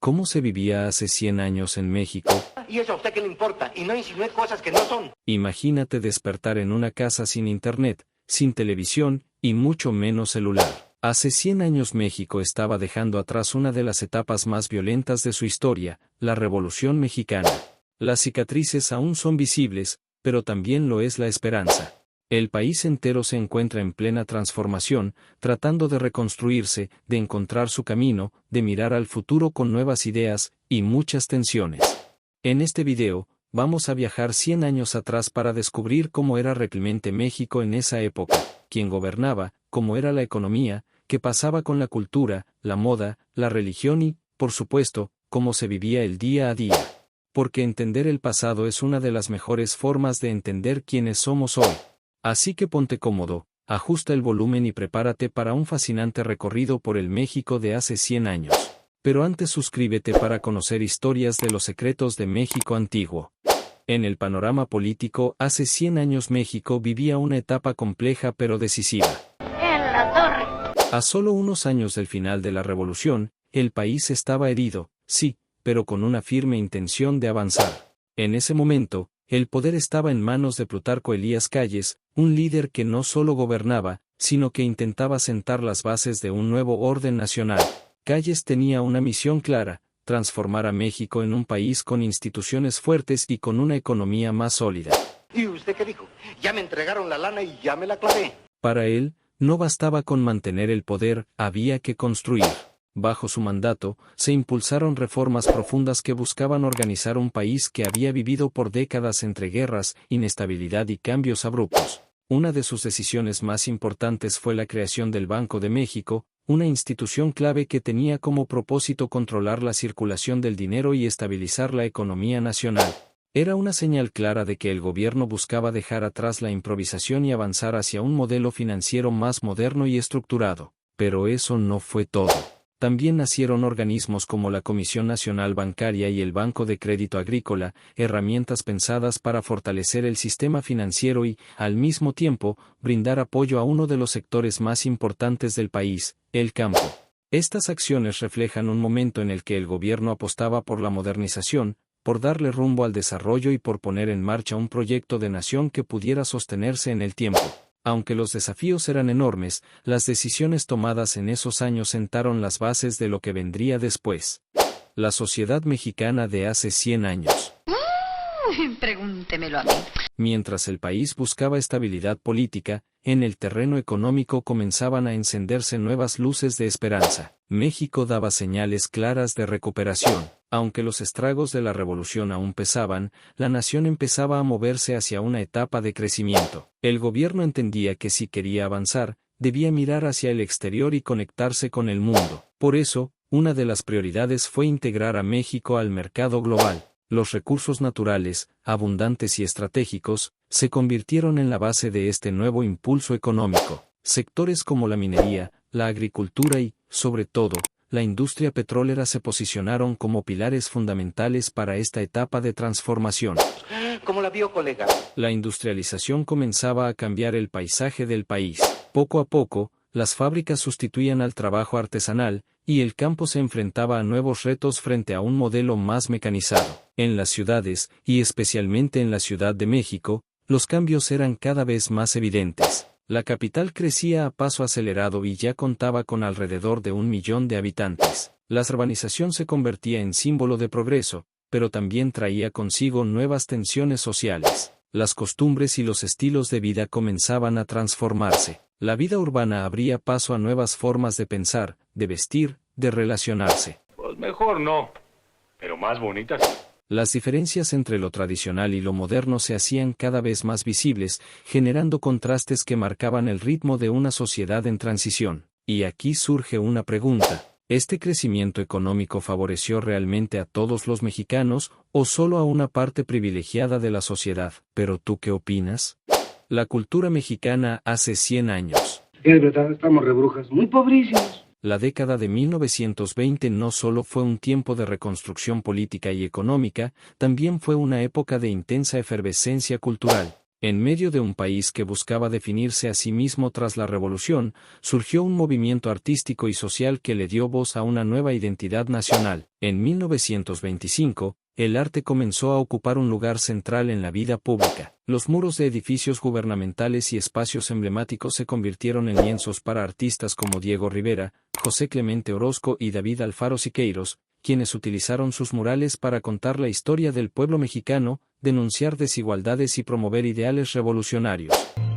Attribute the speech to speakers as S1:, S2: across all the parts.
S1: ¿Cómo se vivía hace 100 años en México?
S2: ¿Y eso a usted qué le importa? Y no insinúe cosas que no son.
S1: Imagínate despertar en una casa sin internet, sin televisión, y mucho menos celular. Hace 100 años México estaba dejando atrás una de las etapas más violentas de su historia, la Revolución Mexicana. Las cicatrices aún son visibles, pero también lo es la esperanza. El país entero se encuentra en plena transformación, tratando de reconstruirse, de encontrar su camino, de mirar al futuro con nuevas ideas, y muchas tensiones. En este video, vamos a viajar 100 años atrás para descubrir cómo era realmente México en esa época, quién gobernaba, cómo era la economía, qué pasaba con la cultura, la moda, la religión y, por supuesto, cómo se vivía el día a día. Porque entender el pasado es una de las mejores formas de entender quiénes somos hoy. Así que ponte cómodo, ajusta el volumen y prepárate para un fascinante recorrido por el México de hace 100 años. Pero antes suscríbete para conocer historias de los secretos de México antiguo. En el panorama político, hace 100 años México vivía una etapa compleja pero decisiva.
S3: En la torre.
S1: A solo unos años del final de la Revolución, el país estaba herido, sí, pero con una firme intención de avanzar. En ese momento, el poder estaba en manos de Plutarco Elías Calles, un líder que no solo gobernaba, sino que intentaba sentar las bases de un nuevo orden nacional. Calles tenía una misión clara: transformar a México en un país con instituciones fuertes y con una economía más sólida.
S2: ¿Y usted qué dijo? Ya me entregaron la lana y ya me la clavé.
S1: Para él, no bastaba con mantener el poder, había que construir. Bajo su mandato, se impulsaron reformas profundas que buscaban organizar un país que había vivido por décadas entre guerras, inestabilidad y cambios abruptos. Una de sus decisiones más importantes fue la creación del Banco de México, una institución clave que tenía como propósito controlar la circulación del dinero y estabilizar la economía nacional. Era una señal clara de que el gobierno buscaba dejar atrás la improvisación y avanzar hacia un modelo financiero más moderno y estructurado. Pero eso no fue todo. También nacieron organismos como la Comisión Nacional Bancaria y el Banco de Crédito Agrícola, herramientas pensadas para fortalecer el sistema financiero y, al mismo tiempo, brindar apoyo a uno de los sectores más importantes del país, el campo. Estas acciones reflejan un momento en el que el gobierno apostaba por la modernización, por darle rumbo al desarrollo y por poner en marcha un proyecto de nación que pudiera sostenerse en el tiempo. Aunque los desafíos eran enormes, las decisiones tomadas en esos años sentaron las bases de lo que vendría después. La sociedad mexicana de hace 100 años.
S3: Pregúntemelo a mí.
S1: Mientras el país buscaba estabilidad política, en el terreno económico comenzaban a encenderse nuevas luces de esperanza. México daba señales claras de recuperación. Aunque los estragos de la revolución aún pesaban, la nación empezaba a moverse hacia una etapa de crecimiento. El gobierno entendía que si quería avanzar, debía mirar hacia el exterior y conectarse con el mundo. Por eso, una de las prioridades fue integrar a México al mercado global. Los recursos naturales, abundantes y estratégicos, se convirtieron en la base de este nuevo impulso económico. Sectores como la minería, la agricultura y, sobre todo, la industria petrolera se posicionaron como pilares fundamentales para esta etapa de transformación.
S2: ¿Cómo la vio, colega?
S1: La industrialización comenzaba a cambiar el paisaje del país. Poco a poco, las fábricas sustituían al trabajo artesanal, y el campo se enfrentaba a nuevos retos frente a un modelo más mecanizado. En las ciudades, y especialmente en la Ciudad de México, los cambios eran cada vez más evidentes. La capital crecía a paso acelerado y ya contaba con alrededor de 1 millón de habitantes. La urbanización se convertía en símbolo de progreso, pero también traía consigo nuevas tensiones sociales. Las costumbres y los estilos de vida comenzaban a transformarse. La vida urbana abría paso a nuevas formas de pensar, de vestir, de relacionarse.
S4: Pues mejor no, pero más bonitas.
S1: Las diferencias entre lo tradicional y lo moderno se hacían cada vez más visibles, generando contrastes que marcaban el ritmo de una sociedad en transición. Y aquí surge una pregunta: ¿este crecimiento económico favoreció realmente a todos los mexicanos, o solo a una parte privilegiada de la sociedad? ¿Pero tú qué opinas? La cultura mexicana hace 100 años.
S5: Es verdad, estamos rebrujas, muy pobrísimos.
S1: La década de 1920 no solo fue un tiempo de reconstrucción política y económica, también fue una época de intensa efervescencia cultural. En medio de un país que buscaba definirse a sí mismo tras la revolución, surgió un movimiento artístico y social que le dio voz a una nueva identidad nacional. En 1925, el arte comenzó a ocupar un lugar central en la vida pública. Los muros de edificios gubernamentales y espacios emblemáticos se convirtieron en lienzos para artistas como Diego Rivera, José Clemente Orozco y David Alfaro Siqueiros, quienes utilizaron sus murales para contar la historia del pueblo mexicano, denunciar desigualdades y promover ideales revolucionarios.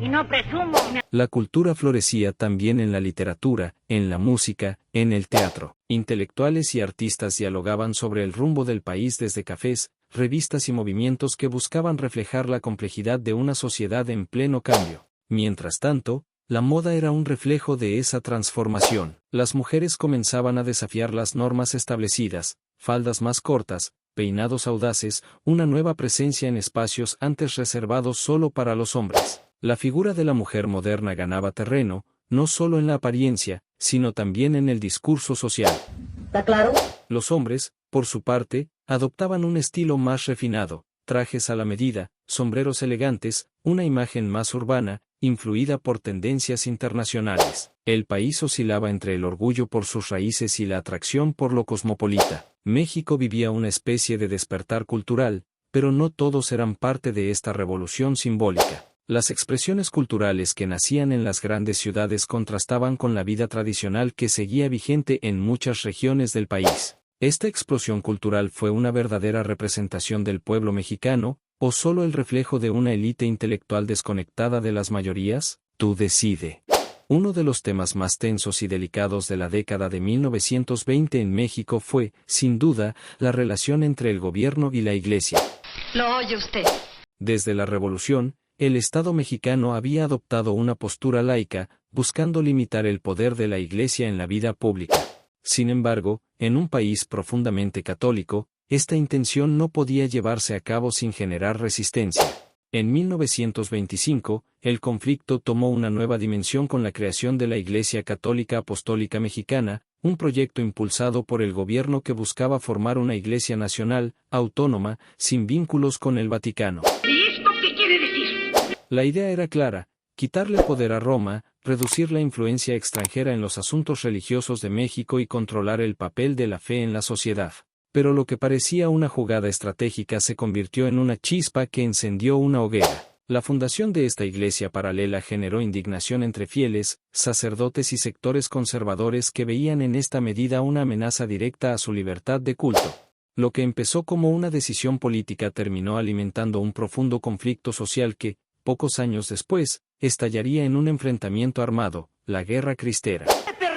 S3: Y no presumo.
S1: La cultura florecía también en la literatura, en la música, en el teatro. Intelectuales y artistas dialogaban sobre el rumbo del país desde cafés, revistas y movimientos que buscaban reflejar la complejidad de una sociedad en pleno cambio. Mientras tanto, la moda era un reflejo de esa transformación. Las mujeres comenzaban a desafiar las normas establecidas, faldas más cortas, peinados audaces, una nueva presencia en espacios antes reservados solo para los hombres. La figura de la mujer moderna ganaba terreno, no solo en la apariencia, sino también en el discurso social.
S6: ¿Está claro?
S1: Los hombres, por su parte, adoptaban un estilo más refinado, trajes a la medida, sombreros elegantes, una imagen más urbana, influida por tendencias internacionales. El país oscilaba entre el orgullo por sus raíces y la atracción por lo cosmopolita. México vivía una especie de despertar cultural, pero no todos eran parte de esta revolución simbólica. Las expresiones culturales que nacían en las grandes ciudades contrastaban con la vida tradicional que seguía vigente en muchas regiones del país. ¿Esta explosión cultural fue una verdadera representación del pueblo mexicano, o solo el reflejo de una élite intelectual desconectada de las mayorías? Tú decide. Uno de los temas más tensos y delicados de la década de 1920 en México fue, sin duda, la relación entre el gobierno y la Iglesia.
S6: Lo oye usted.
S1: Desde la Revolución, el Estado mexicano había adoptado una postura laica, buscando limitar el poder de la Iglesia en la vida pública. Sin embargo, en un país profundamente católico, esta intención no podía llevarse a cabo sin generar resistencia. En 1925, el conflicto tomó una nueva dimensión con la creación de la Iglesia Católica Apostólica Mexicana, un proyecto impulsado por el gobierno que buscaba formar una iglesia nacional, autónoma, sin vínculos con el Vaticano.
S3: ¿Y esto qué quiere decir?
S1: La idea era clara: quitarle poder a Roma, reducir la influencia extranjera en los asuntos religiosos de México y controlar el papel de la fe en la sociedad. Pero lo que parecía una jugada estratégica se convirtió en una chispa que encendió una hoguera. La fundación de esta iglesia paralela generó indignación entre fieles, sacerdotes y sectores conservadores que veían en esta medida una amenaza directa a su libertad de culto. Lo que empezó como una decisión política terminó alimentando un profundo conflicto social que, pocos años después, estallaría en un enfrentamiento armado, la Guerra Cristera.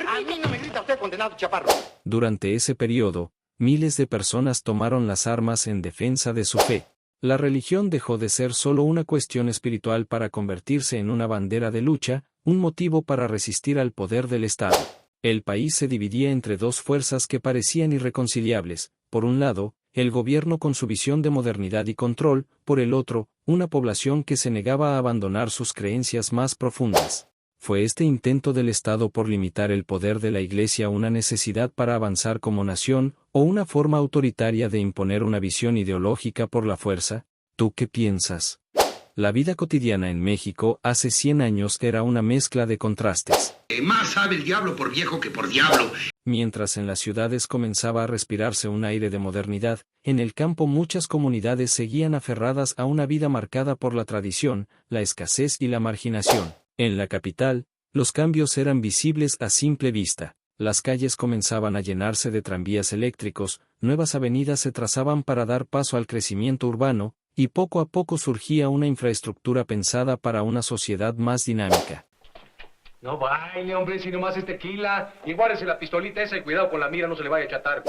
S2: A mí no me grita usted, condenado chaparro.
S1: Durante ese periodo, miles de personas tomaron las armas en defensa de su fe. La religión dejó de ser solo una cuestión espiritual para convertirse en una bandera de lucha, un motivo para resistir al poder del Estado. El país se dividía entre dos fuerzas que parecían irreconciliables: por un lado, el gobierno con su visión de modernidad y control; por el otro, una población que se negaba a abandonar sus creencias más profundas. ¿Fue este intento del Estado por limitar el poder de la Iglesia una necesidad para avanzar como nación, o una forma autoritaria de imponer una visión ideológica por la fuerza? ¿Tú qué piensas? La vida cotidiana en México hace 100 años era una mezcla de contrastes.
S7: Más sabe el diablo por viejo que por diablo.
S1: Mientras en las ciudades comenzaba a respirarse un aire de modernidad, en el campo muchas comunidades seguían aferradas a una vida marcada por la tradición, la escasez y la marginación. En la capital, los cambios eran visibles a simple vista. Las calles comenzaban a llenarse de tranvías eléctricos, nuevas avenidas se trazaban para dar paso al crecimiento urbano, y poco a poco surgía una infraestructura pensada para una sociedad más dinámica.
S4: No baile, hombre, si nomás es tequila. Y guárdese la pistolita esa y cuidado con la mira, no se le vaya a chatar.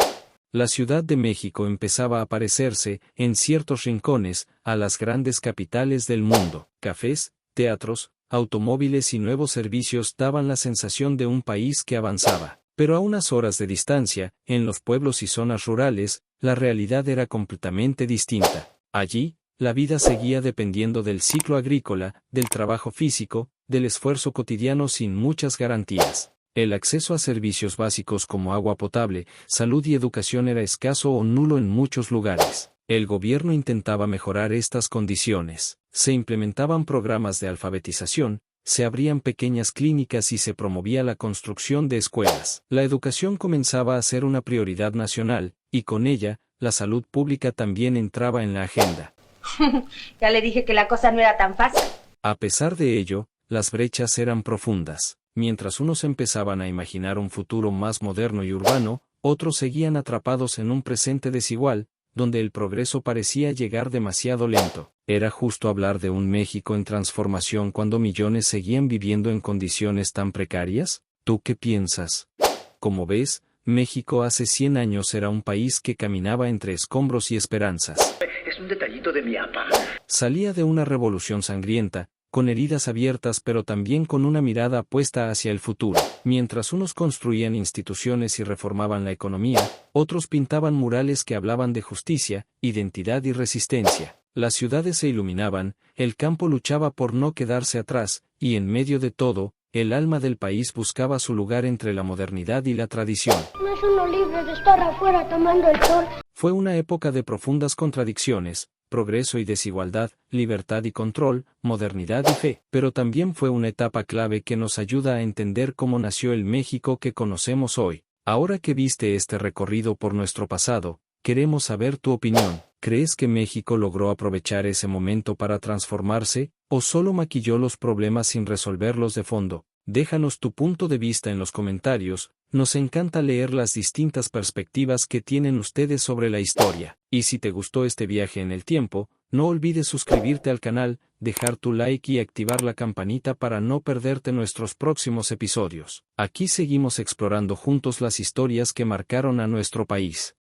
S1: La Ciudad de México empezaba a parecerse, en ciertos rincones, a las grandes capitales del mundo. Cafés, teatros, automóviles y nuevos servicios daban la sensación de un país que avanzaba. Pero a unas horas de distancia, en los pueblos y zonas rurales, la realidad era completamente distinta. Allí, la vida seguía dependiendo del ciclo agrícola, del trabajo físico, del esfuerzo cotidiano sin muchas garantías. El acceso a servicios básicos como agua potable, salud y educación era escaso o nulo en muchos lugares. El gobierno intentaba mejorar estas condiciones. Se implementaban programas de alfabetización, se abrían pequeñas clínicas y se promovía la construcción de escuelas. La educación comenzaba a ser una prioridad nacional, y con ella, la salud pública también entraba en la agenda.
S6: Ya le dije que la cosa no era tan fácil.
S1: A pesar de ello, las brechas eran profundas. Mientras unos empezaban a imaginar un futuro más moderno y urbano, otros seguían atrapados en un presente desigual, donde el progreso parecía llegar demasiado lento. ¿Era justo hablar de un México en transformación cuando millones seguían viviendo en condiciones tan precarias? ¿Tú qué piensas? Como ves, México hace 100 años era un país que caminaba entre escombros y esperanzas.
S3: Es un detallito de mi apa.
S1: Salía de una revolución sangrienta, con heridas abiertas pero también con una mirada puesta hacia el futuro. Mientras unos construían instituciones y reformaban la economía, otros pintaban murales que hablaban de justicia, identidad y resistencia. Las ciudades se iluminaban, el campo luchaba por no quedarse atrás, y en medio de todo, el alma del país buscaba su lugar entre la modernidad y la tradición.
S8: No es uno libre de estar afuera tomando el sol.
S1: Fue una época de profundas contradicciones, progreso y desigualdad, libertad y control, modernidad y fe, pero también fue una etapa clave que nos ayuda a entender cómo nació el México que conocemos hoy. Ahora que viste este recorrido por nuestro pasado, queremos saber tu opinión. ¿Crees que México logró aprovechar ese momento para transformarse, o solo maquilló los problemas sin resolverlos de fondo? Déjanos tu punto de vista en los comentarios, nos encanta leer las distintas perspectivas que tienen ustedes sobre la historia. Y si te gustó este viaje en el tiempo, no olvides suscribirte al canal, dejar tu like y activar la campanita para no perderte nuestros próximos episodios. Aquí seguimos explorando juntos las historias que marcaron a nuestro país.